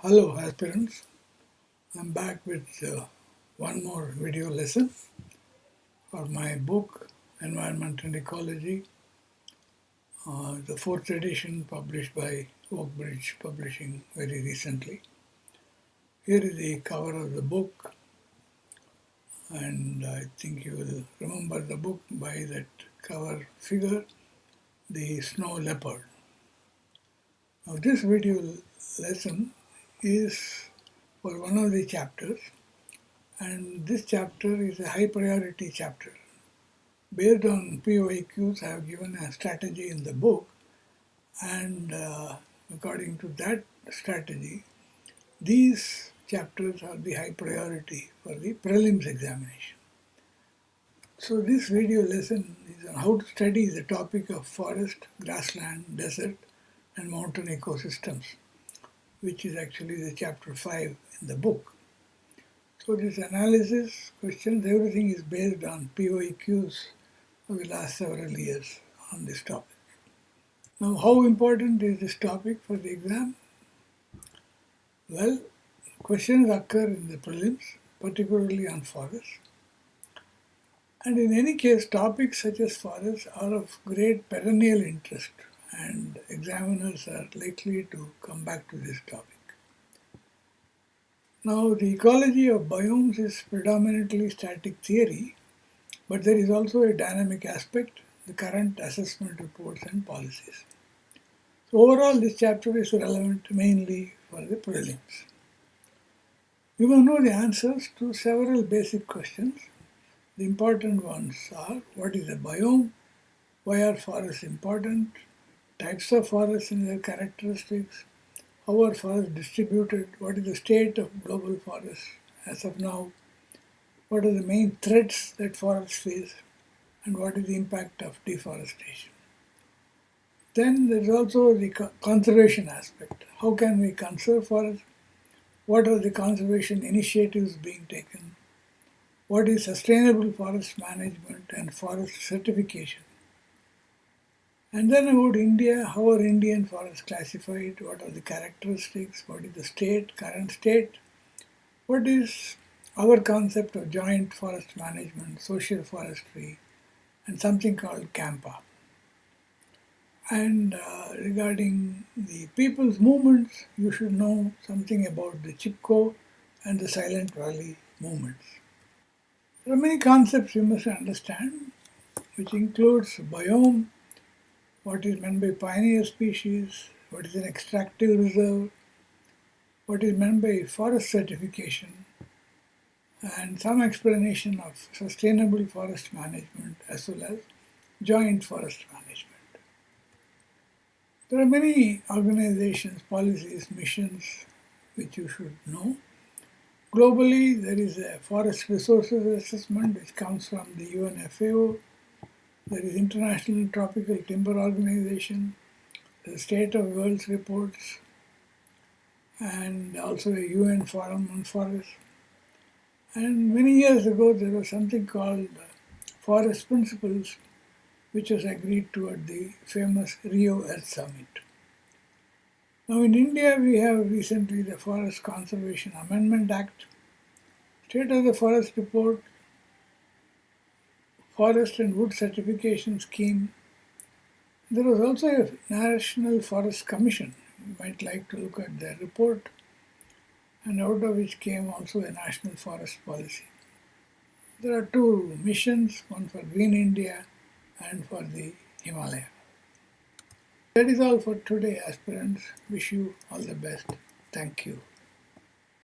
Hello aspirants, I'm back with one more video lesson for my book Environment and Ecology, the fourth edition published by OakBridge Publishing very recently. Here is the cover of the book, and I think you will remember the book by that cover figure, the snow leopard. Now this video lesson is for one of the chapters, and this chapter is a high priority chapter. Based on POIQs, I have given a strategy in the book, and according to that strategy, these chapters are the high priority for the prelims examination. So this video lesson is on how to study the topic of forest, grassland, desert, and mountain ecosystems, which is actually the chapter 5 in the book. So this analysis, questions, everything is based on POIQs of the last several years on this topic. Now, how important is this topic for the exam? Well, questions occur in the prelims, particularly on forests. And in any case, topics such as forests are of great perennial interest, and examiners are likely to come back to this topic. Now, the ecology of biomes is predominantly static theory, but there is also a dynamic aspect, the current assessment reports and policies. So overall, this chapter is relevant mainly for the prelims. You will know the answers to several basic questions. The important ones are: what is a biome? Why are forests important? Types of forests and their characteristics. How are forests distributed? What is the state of global forests as of now? What are the main threats that forests face? And what is the impact of deforestation? Then there is also the conservation aspect. How can we conserve forests? What are the conservation initiatives being taken? What is sustainable forest management and forest certification? And then about India, how are Indian forests classified? What are the characteristics? What is the state, current state? What is our concept of joint forest management, social forestry, and something called CAMPA? And regarding the people's movements, you should know something about the Chipko and the Silent Valley movements. There are many concepts you must understand, which includes biome, what is meant by pioneer species, what is an extractive reserve, what is meant by forest certification, and some explanation of sustainable forest management as well as joint forest management. There are many organizations, policies, missions which you should know. Globally, there is a forest resources assessment which comes from the UNFAO. There is International Tropical Timber Organization, the State of World's reports, and also a UN Forum on Forests. And many years ago, there was something called Forest Principles, which was agreed to at the famous Rio Earth Summit. Now in India, we have recently the Forest Conservation Amendment Act, State of the Forest Report, Forest and Wood Certification Scheme. There was also a National Forest Commission. You might like to look at their report, and out of which came also a National Forest Policy. There are two missions, one for Green India and for the Himalaya. That is all for today, aspirants. Wish you all the best. Thank you.